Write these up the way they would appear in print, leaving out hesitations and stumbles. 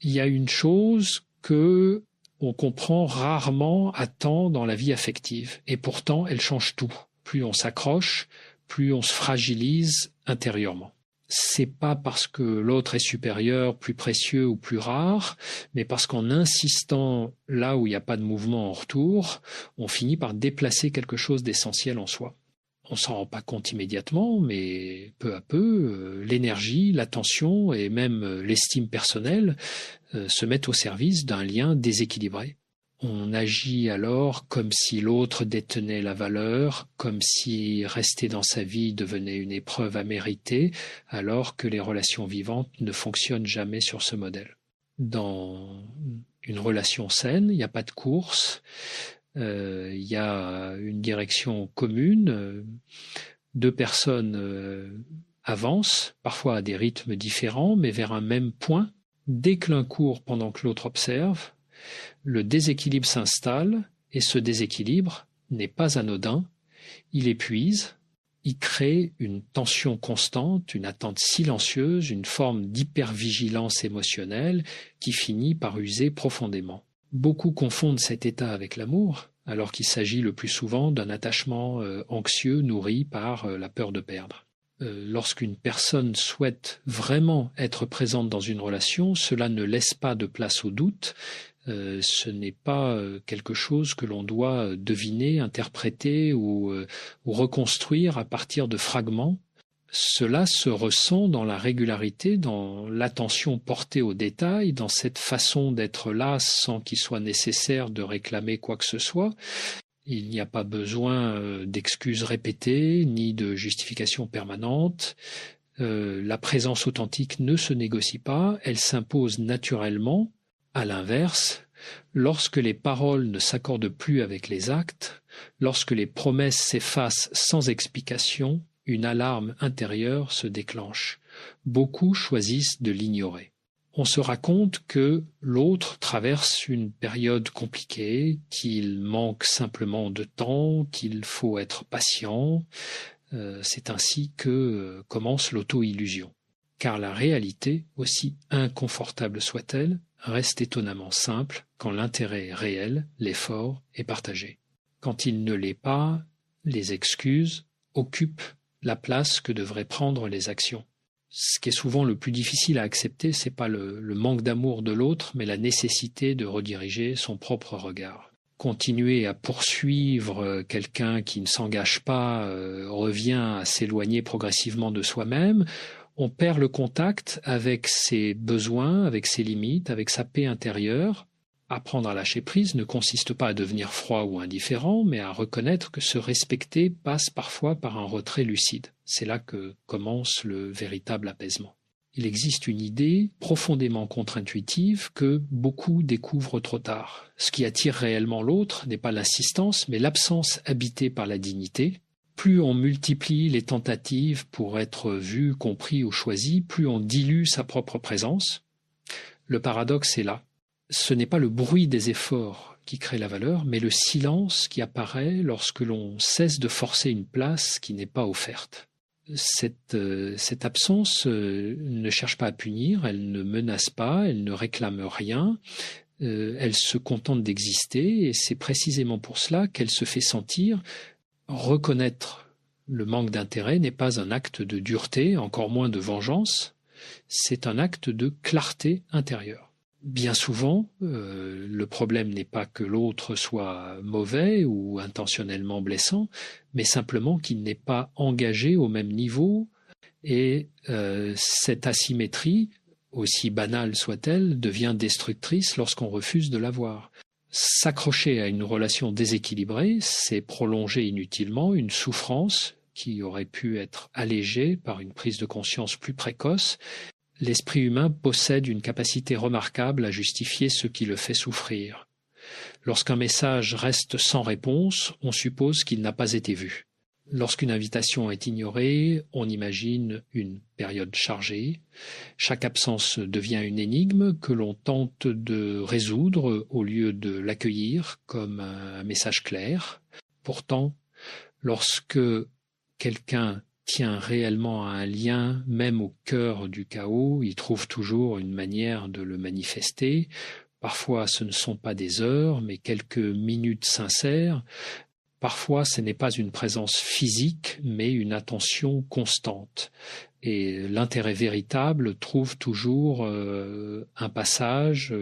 il y a une chose que on comprend rarement à temps dans la vie affective, et pourtant elle change tout. Plus on s'accroche, plus on se fragilise intérieurement. C'est pas parce que l'autre est supérieur, plus précieux ou plus rare, mais parce qu'en insistant là où il n'y a pas de mouvement en retour, on finit par déplacer quelque chose d'essentiel en soi. On ne s'en rend pas compte immédiatement, mais peu à peu, l'énergie, l'attention et même l'estime personnelle se mettent au service d'un lien déséquilibré. On agit alors comme si l'autre détenait la valeur, comme si rester dans sa vie devenait une épreuve à mériter, alors que les relations vivantes ne fonctionnent jamais sur ce modèle. Dans une relation saine, il n'y a pas de course, il y a une direction commune, deux personnes avancent, parfois à des rythmes différents, mais vers un même point. Dès que l'un court pendant que l'autre observe, le déséquilibre s'installe, et ce déséquilibre n'est pas anodin, il épuise, il crée une tension constante, une attente silencieuse, une forme d'hypervigilance émotionnelle qui finit par user profondément. Beaucoup confondent cet état avec l'amour, alors qu'il s'agit le plus souvent d'un attachement anxieux nourri par la peur de perdre. Lorsqu'une personne souhaite vraiment être présente dans une relation, cela ne laisse pas de place au doute. Ce n'est pas quelque chose que l'on doit deviner, interpréter ou reconstruire à partir de fragments. Cela se ressent dans la régularité, dans l'attention portée aux détails, dans cette façon d'être là sans qu'il soit nécessaire de réclamer quoi que ce soit. Il n'y a pas besoin d'excuses répétées, ni de justifications permanentes. La présence authentique ne se négocie pas, elle s'impose naturellement. À l'inverse, lorsque les paroles ne s'accordent plus avec les actes, lorsque les promesses s'effacent sans explication, une alarme intérieure se déclenche. Beaucoup choisissent de l'ignorer. On se raconte que l'autre traverse une période compliquée, qu'il manque simplement de temps, qu'il faut être patient. C'est ainsi que commence l'auto-illusion. Car la réalité, aussi inconfortable soit-elle, reste étonnamment simple quand l'intérêt est réel, l'effort est partagé. Quand il ne l'est pas, les excuses occupent la place que devraient prendre les actions. Ce qui est souvent le plus difficile à accepter, c'est pas le manque d'amour de l'autre, mais la nécessité de rediriger son propre regard. Continuer à poursuivre quelqu'un qui ne s'engage pas revient à s'éloigner progressivement de soi-même. On perd le contact avec ses besoins, avec ses limites, avec sa paix intérieure. Apprendre à lâcher prise ne consiste pas à devenir froid ou indifférent, mais à reconnaître que se respecter passe parfois par un retrait lucide. C'est là que commence le véritable apaisement. Il existe une idée profondément contre-intuitive que beaucoup découvrent trop tard. Ce qui attire réellement l'autre n'est pas l'assistance, mais l'absence habitée par la dignité. Plus on multiplie les tentatives pour être vu, compris ou choisi, plus on dilue sa propre présence. Le paradoxe est là. Ce n'est pas le bruit des efforts qui crée la valeur, mais le silence qui apparaît lorsque l'on cesse de forcer une place qui n'est pas offerte. Cette absence ne cherche pas à punir, elle ne menace pas, elle ne réclame rien, elle se contente d'exister, et c'est précisément pour cela qu'elle se fait sentir. Reconnaître le manque d'intérêt n'est pas un acte de dureté, encore moins de vengeance, c'est un acte de clarté intérieure. Bien souvent, le problème n'est pas que l'autre soit mauvais ou intentionnellement blessant, mais simplement qu'il n'est pas engagé au même niveau, et cette asymétrie, aussi banale soit-elle, devient destructrice lorsqu'on refuse de la voir. S'accrocher à une relation déséquilibrée, c'est prolonger inutilement une souffrance qui aurait pu être allégée par une prise de conscience plus précoce. L'esprit humain possède une capacité remarquable à justifier ce qui le fait souffrir. Lorsqu'un message reste sans réponse, on suppose qu'il n'a pas été vu. Lorsqu'une invitation est ignorée, on imagine une période chargée. Chaque absence devient une énigme que l'on tente de résoudre au lieu de l'accueillir comme un message clair. Pourtant, lorsque quelqu'un tient réellement à un lien, même au cœur du chaos, il trouve toujours une manière de le manifester. Parfois, ce ne sont pas des heures, mais quelques minutes sincères. Parfois, ce n'est pas une présence physique, mais une attention constante. Et l'intérêt véritable trouve toujours un passage.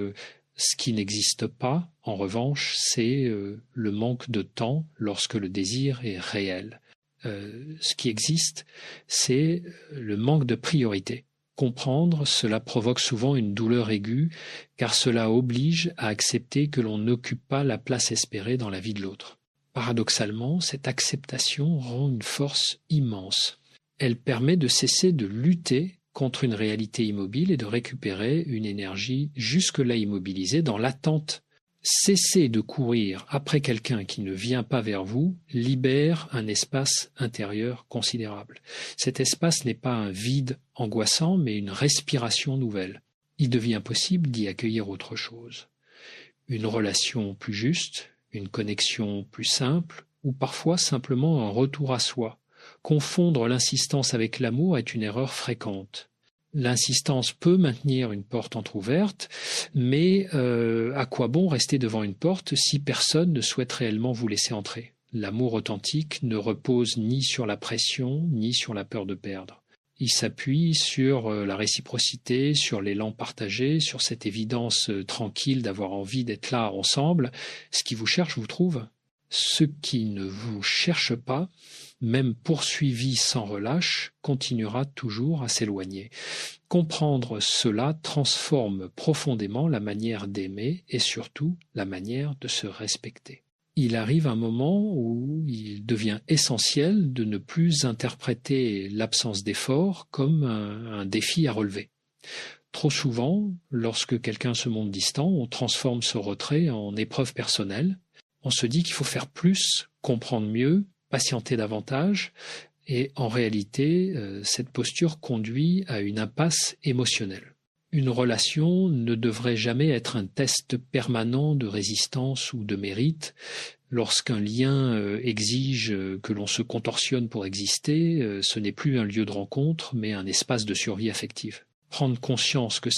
Ce qui n'existe pas, en revanche, c'est le manque de temps lorsque le désir est réel. Ce qui existe, c'est le manque de priorité. Comprendre, cela provoque souvent une douleur aiguë, car cela oblige à accepter que l'on n'occupe pas la place espérée dans la vie de l'autre. Paradoxalement, cette acceptation rend une force immense. Elle permet de cesser de lutter contre une réalité immobile et de récupérer une énergie jusque-là immobilisée dans l'attente. Cesser de courir après quelqu'un qui ne vient pas vers vous libère un espace intérieur considérable. Cet espace n'est pas un vide angoissant, mais une respiration nouvelle. Il devient possible d'y accueillir autre chose. Une relation plus juste, une connexion plus simple, ou parfois simplement un retour à soi. Confondre l'insistance avec l'amour est une erreur fréquente. L'insistance peut maintenir une porte entr'ouverte, mais à quoi bon rester devant une porte si personne ne souhaite réellement vous laisser entrer? L'amour authentique ne repose ni sur la pression, ni sur la peur de perdre. Il s'appuie sur la réciprocité, sur l'élan partagé, sur cette évidence tranquille d'avoir envie d'être là ensemble. Ce qui vous cherche vous trouve. Ce qui ne vous cherche pas, même poursuivi sans relâche, continuera toujours à s'éloigner. Comprendre cela transforme profondément la manière d'aimer et surtout la manière de se respecter. Il arrive un moment où il devient essentiel de ne plus interpréter l'absence d'effort comme un défi à relever. Trop souvent, lorsque quelqu'un se montre distant, on transforme ce retrait en épreuve personnelle. On se dit qu'il faut faire plus, comprendre mieux, patienter davantage, et en réalité, cette posture conduit à une impasse émotionnelle. Une relation ne devrait jamais être un test permanent de résistance ou de mérite. Lorsqu'un lien exige que l'on se contorsionne pour exister, ce n'est plus un lieu de rencontre, mais un espace de survie affective. Prendre conscience que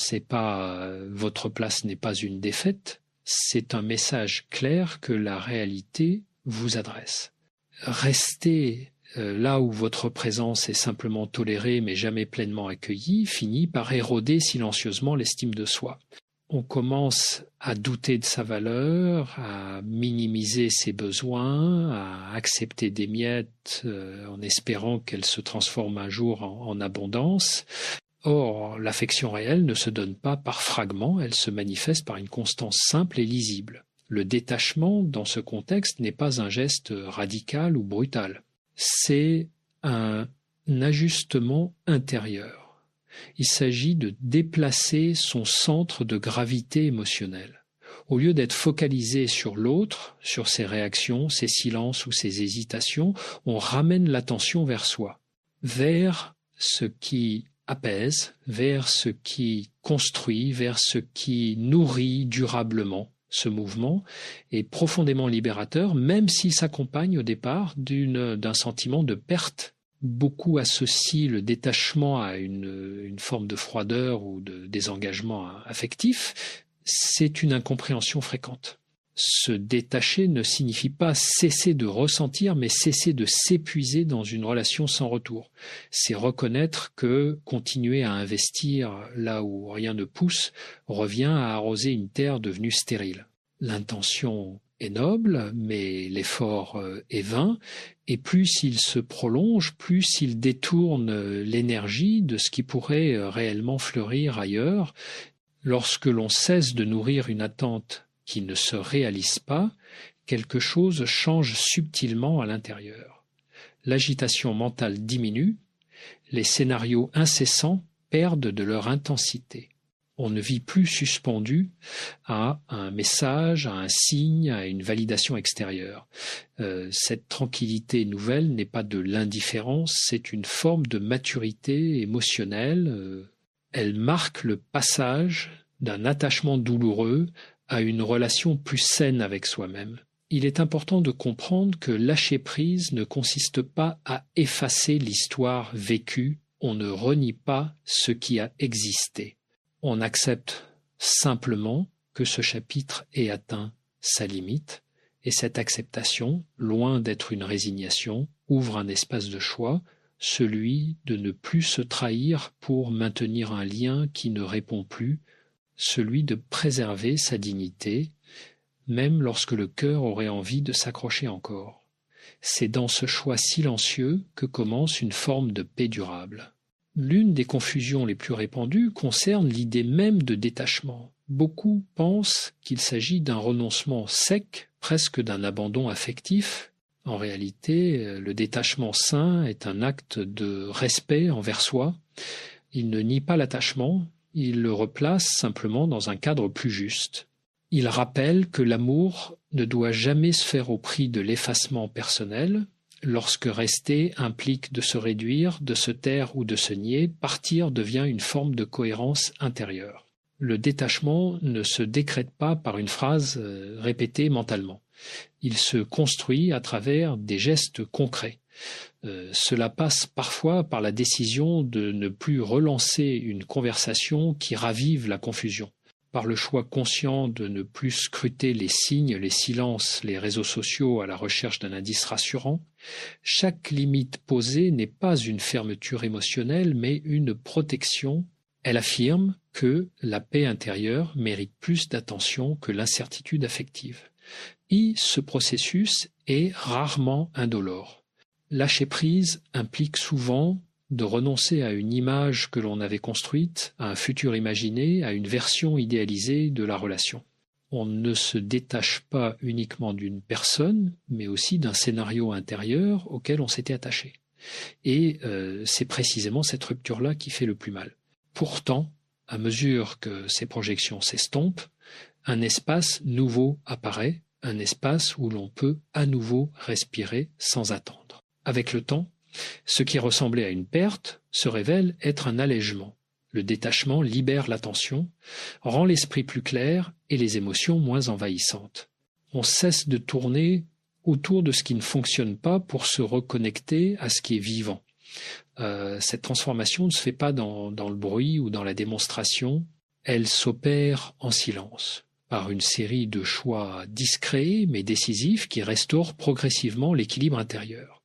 votre place n'est pas une défaite, c'est un message clair que la réalité vous adresse. Rester là où votre présence est simplement tolérée mais jamais pleinement accueillie finit par éroder silencieusement l'estime de soi. On commence à douter de sa valeur, à minimiser ses besoins, à accepter des miettes en espérant qu'elles se transforment un jour en abondance. Or, l'affection réelle ne se donne pas par fragments, elle se manifeste par une constance simple et lisible. Le détachement, dans ce contexte, n'est pas un geste radical ou brutal. C'est un ajustement intérieur. Il s'agit de déplacer son centre de gravité émotionnelle. Au lieu d'être focalisé sur l'autre, sur ses réactions, ses silences ou ses hésitations, on ramène l'attention vers soi, vers ce qui apaise, vers ce qui construit, vers ce qui nourrit durablement. Ce mouvement est profondément libérateur, même s'il s'accompagne au départ d'un sentiment de perte. Beaucoup associent le détachement à une forme de froideur ou de désengagement affectif. C'est une incompréhension fréquente. Se détacher ne signifie pas cesser de ressentir, mais cesser de s'épuiser dans une relation sans retour. C'est reconnaître que continuer à investir là où rien ne pousse revient à arroser une terre devenue stérile. L'intention est noble, mais l'effort est vain, et plus il se prolonge, plus il détourne l'énergie de ce qui pourrait réellement fleurir ailleurs. Lorsque l'on cesse de nourrir une attente qui ne se réalise pas, quelque chose change subtilement à l'intérieur. L'agitation mentale diminue, les scénarios incessants perdent de leur intensité. On ne vit plus suspendu à un message, à un signe, à une validation extérieure. Cette tranquillité nouvelle n'est pas de l'indifférence, c'est une forme de maturité émotionnelle. Elle marque le passage d'un attachement douloureux à une relation plus saine avec soi-même. il est important de comprendre que lâcher prise ne consiste pas à effacer l'histoire vécue, on ne renie pas ce qui a existé. On accepte simplement que ce chapitre ait atteint sa limite, et cette acceptation, loin d'être une résignation, ouvre un espace de choix, celui de ne plus se trahir pour maintenir un lien qui ne répond plus, celui de préserver sa dignité, même lorsque le cœur aurait envie de s'accrocher encore. C'est dans ce choix silencieux que commence une forme de paix durable. L'une des confusions les plus répandues concerne l'idée même de détachement. Beaucoup pensent qu'il s'agit d'un renoncement sec, presque d'un abandon affectif. En réalité, le détachement sain est un acte de respect envers soi. Il ne nie pas l'attachement, il le replace simplement dans un cadre plus juste. Il rappelle que l'amour ne doit jamais se faire au prix de l'effacement personnel. Lorsque rester implique de se réduire, de se taire ou de se nier, partir devient une forme de cohérence intérieure. Le détachement ne se décrète pas par une phrase répétée mentalement. Il se construit à travers des gestes concrets. Cela passe parfois par la décision de ne plus relancer une conversation qui ravive la confusion, par le choix conscient de ne plus scruter les signes, les silences, les réseaux sociaux à la recherche d'un indice rassurant. Chaque limite posée n'est pas une fermeture émotionnelle, mais une protection. Elle affirme que la paix intérieure mérite plus d'attention que l'incertitude affective. Et ce processus est rarement indolore. Lâcher prise implique souvent de renoncer à une image que l'on avait construite, à un futur imaginé, à une version idéalisée de la relation. On ne se détache pas uniquement d'une personne, mais aussi d'un scénario intérieur auquel on s'était attaché. Et c'est précisément cette rupture-là qui fait le plus mal. Pourtant, à mesure que ces projections s'estompent, un espace nouveau apparaît, un espace où l'on peut à nouveau respirer sans attendre. Avec le temps, ce qui ressemblait à une perte se révèle être un allègement. Le détachement libère l'attention, rend l'esprit plus clair et les émotions moins envahissantes. On cesse de tourner autour de ce qui ne fonctionne pas pour se reconnecter à ce qui est vivant. Cette transformation ne se fait pas dans le bruit ou dans la démonstration, elle s'opère en silence, par une série de choix discrets mais décisifs qui restaurent progressivement l'équilibre intérieur.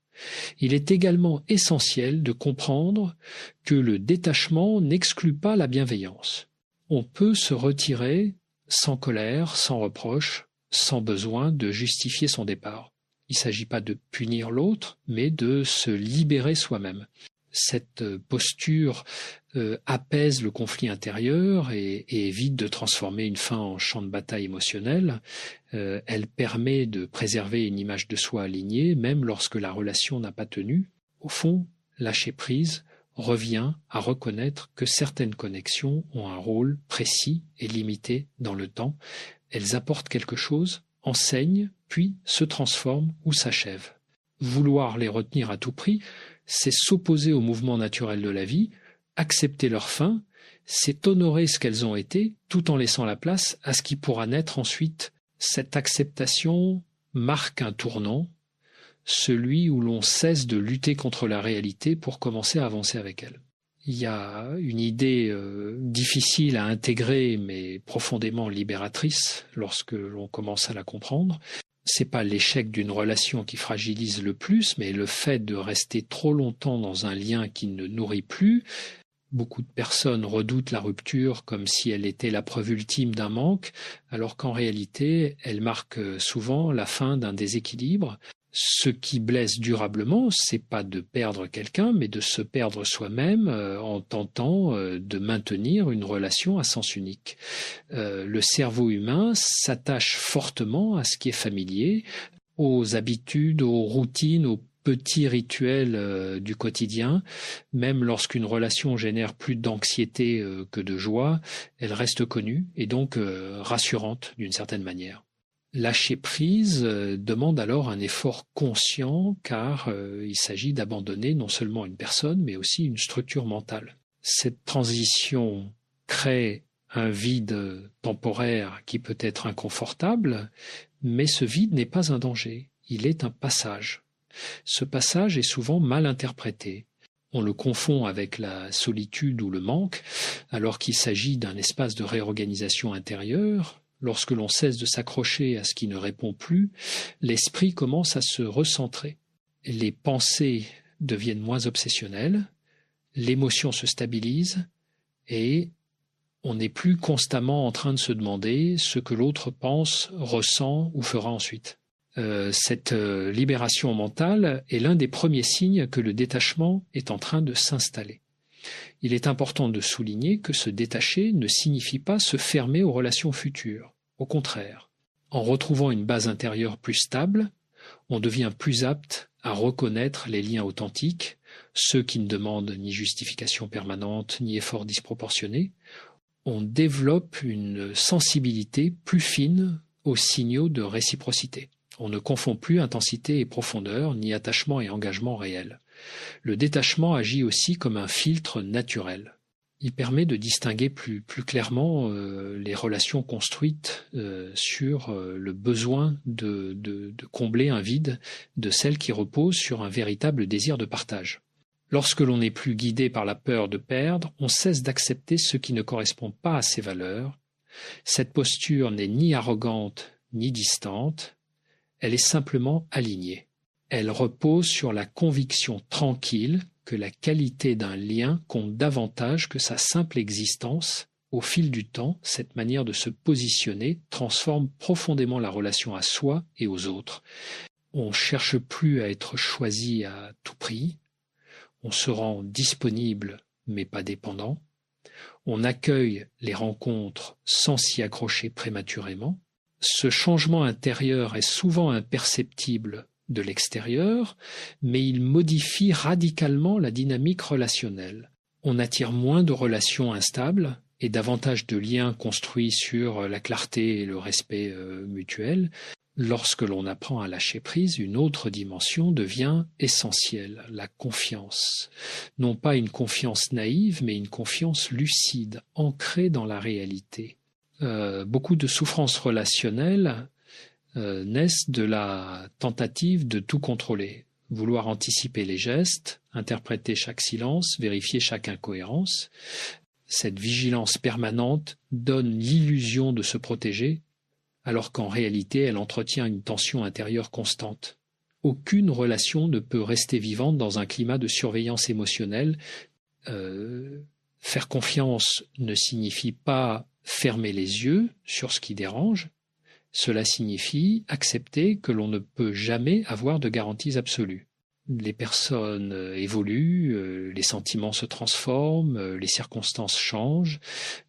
Il est également essentiel de comprendre que le détachement n'exclut pas la bienveillance. On peut se retirer sans colère, sans reproche, sans besoin de justifier son départ. Il ne s'agit pas de punir l'autre, mais de se libérer soi-même. Cette posture apaise le conflit intérieur et évite de transformer une fin en champ de bataille émotionnel. Elle permet de préserver une image de soi alignée, même lorsque la relation n'a pas tenu. Au fond, lâcher prise revient à reconnaître que certaines connexions ont un rôle précis et limité dans le temps. Elles apportent quelque chose, enseignent, puis se transforment ou s'achèvent. Vouloir les retenir à tout prix, c'est s'opposer au mouvement naturel de la vie, accepter leur fin, c'est honorer ce qu'elles ont été, tout en laissant la place à ce qui pourra naître ensuite. Cette acceptation marque un tournant, celui où l'on cesse de lutter contre la réalité pour commencer à avancer avec elle. Il y a une idée difficile à intégrer, mais profondément libératrice lorsque l'on commence à la comprendre. C'est pas l'échec d'une relation qui fragilise le plus, mais le fait de rester trop longtemps dans un lien qui ne nourrit plus. Beaucoup de personnes redoutent la rupture comme si elle était la preuve ultime d'un manque, alors qu'en réalité, elle marque souvent la fin d'un déséquilibre. Ce qui blesse durablement, c'est pas de perdre quelqu'un, mais de se perdre soi-même en tentant de maintenir une relation à sens unique. Le cerveau humain s'attache fortement à ce qui est familier, aux habitudes, aux routines, aux petits rituels du quotidien. Même lorsqu'une relation génère plus d'anxiété que de joie, elle reste connue et donc rassurante d'une certaine manière. Lâcher prise demande alors un effort conscient car il s'agit d'abandonner non seulement une personne mais aussi une structure mentale. Cette transition crée un vide temporaire qui peut être inconfortable, mais ce vide n'est pas un danger, il est un passage. Ce passage est souvent mal interprété. On le confond avec la solitude ou le manque, alors qu'il s'agit d'un espace de réorganisation intérieure. Lorsque l'on cesse de s'accrocher à ce qui ne répond plus, l'esprit commence à se recentrer. Les pensées deviennent moins obsessionnelles, l'émotion se stabilise et on n'est plus constamment en train de se demander ce que l'autre pense, ressent ou fera ensuite. Cette libération mentale est l'un des premiers signes que le détachement est en train de s'installer. Il est important de souligner que se détacher ne signifie pas se fermer aux relations futures. Au contraire, en retrouvant une base intérieure plus stable, on devient plus apte à reconnaître les liens authentiques, ceux qui ne demandent ni justification permanente ni effort disproportionné. On développe une sensibilité plus fine aux signaux de réciprocité. On ne confond plus intensité et profondeur, ni attachement et engagement réel. Le détachement agit aussi comme un filtre naturel. Il permet de distinguer plus clairement les relations construites sur le besoin de combler un vide de celles qui reposent sur un véritable désir de partage. Lorsque l'on n'est plus guidé par la peur de perdre, on cesse d'accepter ce qui ne correspond pas à ses valeurs. Cette posture n'est ni arrogante ni distante, elle est simplement alignée. Elle repose sur la conviction tranquille que la qualité d'un lien compte davantage que sa simple existence. Au fil du temps, cette manière de se positionner transforme profondément la relation à soi et aux autres. On ne cherche plus à être choisi à tout prix. On se rend disponible mais pas dépendant. On accueille les rencontres sans s'y accrocher prématurément. Ce changement intérieur est souvent imperceptible de l'extérieur, mais il modifie radicalement la dynamique relationnelle. On attire moins de relations instables et davantage de liens construits sur la clarté et le respect mutuel. Lorsque l'on apprend à lâcher prise, une autre dimension devient essentielle, la confiance. Non pas une confiance naïve, mais une confiance lucide, ancrée dans la réalité. Beaucoup de souffrances relationnelles naissent de la tentative de tout contrôler, vouloir anticiper les gestes, interpréter chaque silence, vérifier chaque incohérence. Cette vigilance permanente donne l'illusion de se protéger, alors qu'en réalité elle entretient une tension intérieure constante. Aucune relation ne peut rester vivante dans un climat de surveillance émotionnelle. Faire confiance ne signifie pas fermer les yeux sur ce qui dérange. Cela signifie accepter que l'on ne peut jamais avoir de garanties absolues. Les personnes évoluent, les sentiments se transforment, les circonstances changent.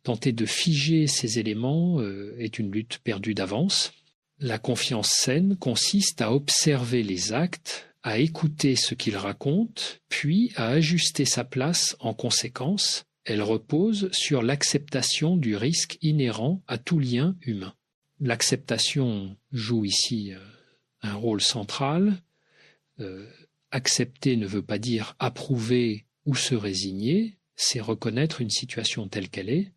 Tenter de figer ces éléments est une lutte perdue d'avance. La confiance saine consiste à observer les actes, à écouter ce qu'ils racontent, puis à ajuster sa place en conséquence. Elle repose sur l'acceptation du risque inhérent à tout lien humain. L'acceptation joue ici un rôle central. Accepter ne veut pas dire approuver ou se résigner, c'est reconnaître une situation telle qu'elle est,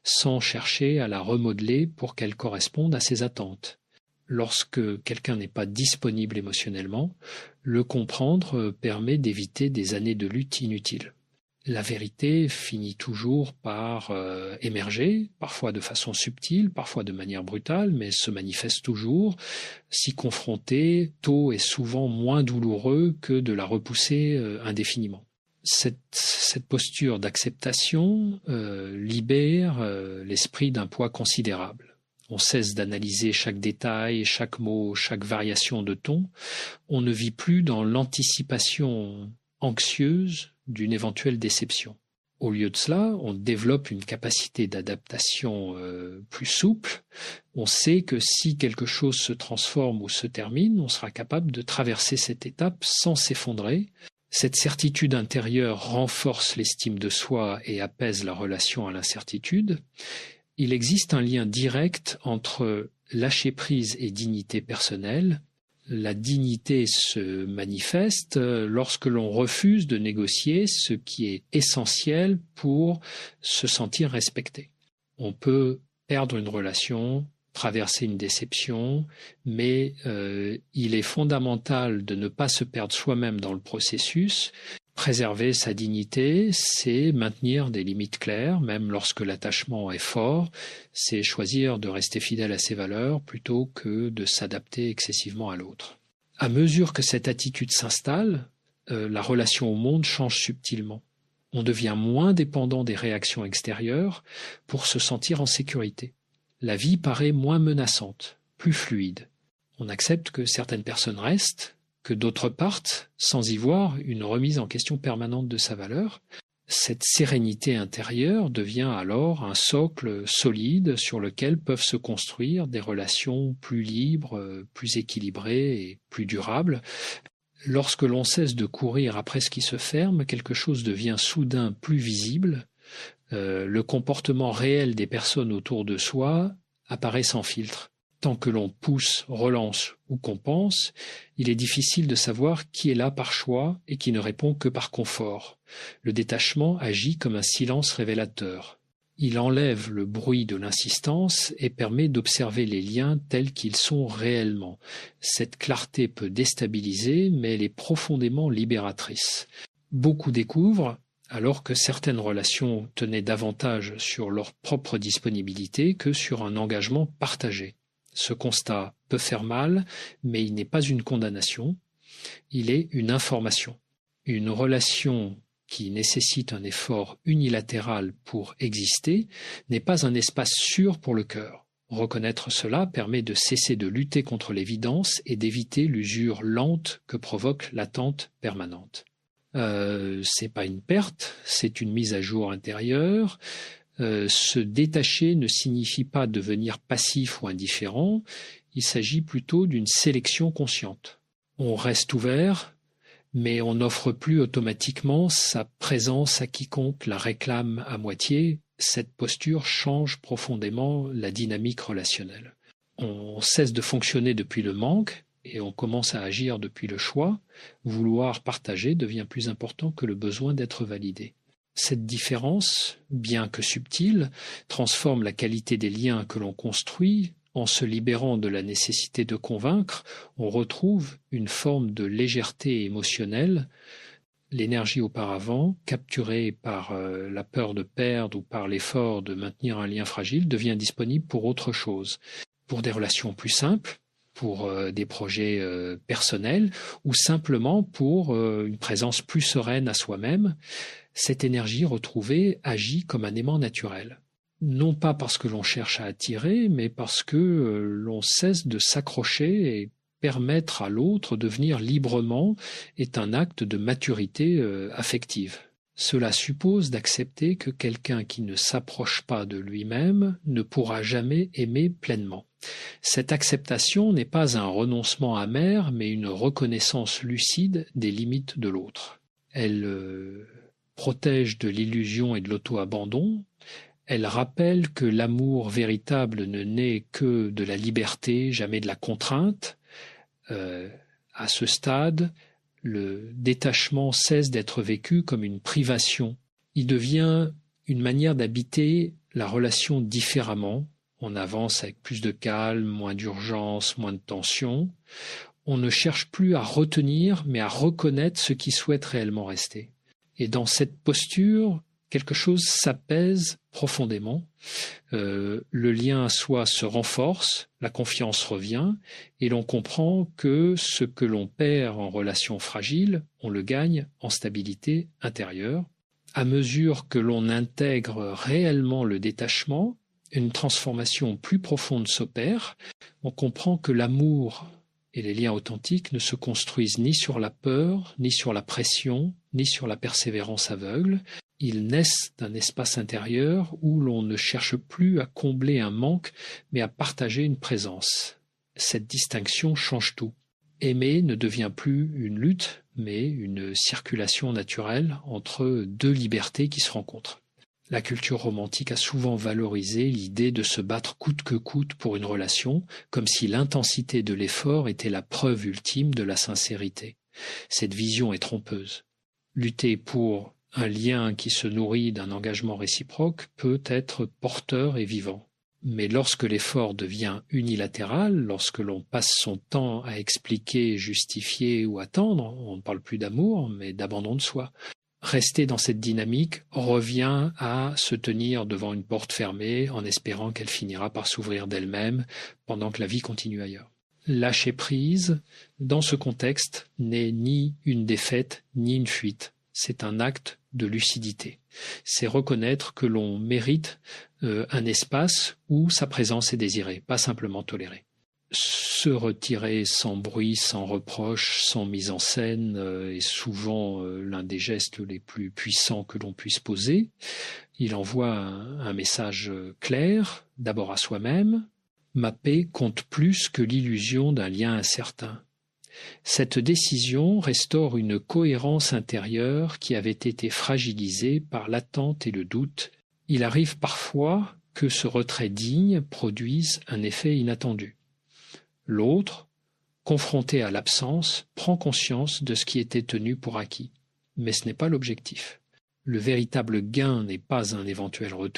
sans chercher à la remodeler pour qu'elle corresponde à ses attentes. Lorsque quelqu'un n'est pas disponible émotionnellement, le comprendre permet d'éviter des années de lutte inutiles. La vérité finit toujours par émerger, parfois de façon subtile, parfois de manière brutale, mais se manifeste toujours. S'y confronter tôt est souvent moins douloureux que de la repousser indéfiniment. Cette posture d'acceptation libère l'esprit d'un poids considérable. On cesse d'analyser chaque détail, chaque mot, chaque variation de ton. On ne vit plus dans l'anticipation anxieuse d'une éventuelle déception. Au lieu de cela, on développe une capacité d'adaptation plus souple. On sait que si quelque chose se transforme ou se termine, on sera capable de traverser cette étape sans s'effondrer. Cette certitude intérieure renforce l'estime de soi et apaise la relation à l'incertitude. Il existe un lien direct entre lâcher prise et dignité personnelle. La dignité se manifeste lorsque l'on refuse de négocier ce qui est essentiel pour se sentir respecté. On peut perdre une relation, traverser une déception, mais il est fondamental de ne pas se perdre soi-même dans le processus. Préserver sa dignité, c'est maintenir des limites claires, même lorsque l'attachement est fort, c'est choisir de rester fidèle à ses valeurs plutôt que de s'adapter excessivement à l'autre. À mesure que cette attitude s'installe, la relation au monde change subtilement. On devient moins dépendant des réactions extérieures pour se sentir en sécurité. La vie paraît moins menaçante, plus fluide. On accepte que certaines personnes restent, que d'autres partent, sans y voir une remise en question permanente de sa valeur. Cette sérénité intérieure devient alors un socle solide sur lequel peuvent se construire des relations plus libres, plus équilibrées et plus durables. Lorsque l'on cesse de courir après ce qui se ferme, quelque chose devient soudain plus visible. Le comportement réel des personnes autour de soi apparaît sans filtre. Tant que l'on pousse, relance ou compense, il est difficile de savoir qui est là par choix et qui ne répond que par confort. Le détachement agit comme un silence révélateur. Il enlève le bruit de l'insistance et permet d'observer les liens tels qu'ils sont réellement. Cette clarté peut déstabiliser, mais elle est profondément libératrice. Beaucoup découvrent, alors que certaines relations tenaient davantage sur leur propre disponibilité que sur un engagement partagé. Ce constat peut faire mal, mais il n'est pas une condamnation, il est une information. Une relation qui nécessite un effort unilatéral pour exister n'est pas un espace sûr pour le cœur. Reconnaître cela permet de cesser de lutter contre l'évidence et d'éviter l'usure lente que provoque l'attente permanente. C'est pas une perte, c'est une mise à jour intérieure. Se détacher ne signifie pas devenir passif ou indifférent, il s'agit plutôt d'une sélection consciente. On reste ouvert, mais on n'offre plus automatiquement sa présence à quiconque la réclame à moitié. Cette posture change profondément la dynamique relationnelle. On cesse de fonctionner depuis le manque et on commence à agir depuis le choix. Vouloir partager devient plus important que le besoin d'être validé. Cette différence, bien que subtile, transforme la qualité des liens que l'on construit. En se libérant de la nécessité de convaincre, on retrouve une forme de légèreté émotionnelle. L'énergie auparavant, capturée par la peur de perdre ou par l'effort de maintenir un lien fragile, devient disponible pour autre chose, pour des relations plus simples, pour des projets personnels ou simplement pour une présence plus sereine à soi-même. Cette énergie retrouvée agit comme un aimant naturel. Non pas parce que l'on cherche à attirer, mais parce que l'on cesse de s'accrocher et permettre à l'autre de venir librement est un acte de maturité affective. Cela suppose d'accepter que quelqu'un qui ne s'approche pas de lui-même ne pourra jamais aimer pleinement. Cette acceptation n'est pas un renoncement amer, mais une reconnaissance lucide des limites de l'autre. Elle protège de l'illusion et de l'auto-abandon. Elle rappelle que l'amour véritable ne naît que de la liberté, jamais de la contrainte. À ce stade, le détachement cesse d'être vécu comme une privation. Il devient une manière d'habiter la relation différemment. On avance avec plus de calme, moins d'urgence, moins de tension. On ne cherche plus à retenir, mais à reconnaître ce qui souhaite réellement rester. Et dans cette posture, quelque chose s'apaise profondément. Le lien à soi se renforce, la confiance revient, et l'on comprend que ce que l'on perd en relation fragile, on le gagne en stabilité intérieure. À mesure que l'on intègre réellement le détachement, une transformation plus profonde s'opère. On comprend que l'amour et les liens authentiques ne se construisent ni sur la peur, ni sur la pression, ni sur la persévérance aveugle. Ils naissent d'un espace intérieur où l'on ne cherche plus à combler un manque, mais à partager une présence. Cette distinction change tout. Aimer ne devient plus une lutte, mais une circulation naturelle entre deux libertés qui se rencontrent. La culture romantique a souvent valorisé l'idée de se battre coûte que coûte pour une relation, comme si l'intensité de l'effort était la preuve ultime de la sincérité. Cette vision est trompeuse. Lutter pour Un lien qui se nourrit d'un engagement réciproque peut être porteur et vivant. Mais lorsque l'effort devient unilatéral, lorsque l'on passe son temps à expliquer, justifier ou attendre, on ne parle plus d'amour, mais d'abandon de soi. Rester dans cette dynamique revient à se tenir devant une porte fermée en espérant qu'elle finira par s'ouvrir d'elle-même pendant que la vie continue ailleurs. Lâcher prise, dans ce contexte, n'est ni une défaite ni une fuite. C'est un acte de lucidité. C'est reconnaître que l'on mérite un espace où sa présence est désirée, pas simplement tolérée. Se retirer sans bruit, sans reproche, sans mise en scène est souvent l'un des gestes les plus puissants que l'on puisse poser. Il envoie un message clair, d'abord à soi-même. Ma paix compte plus que l'illusion d'un lien incertain. Cette décision restaure une cohérence intérieure qui avait été fragilisée par l'attente et le doute. Il arrive parfois que ce retrait digne produise un effet inattendu. L'autre, confronté à l'absence, prend conscience de ce qui était tenu pour acquis. Mais ce n'est pas l'objectif. Le véritable gain n'est pas un éventuel retour,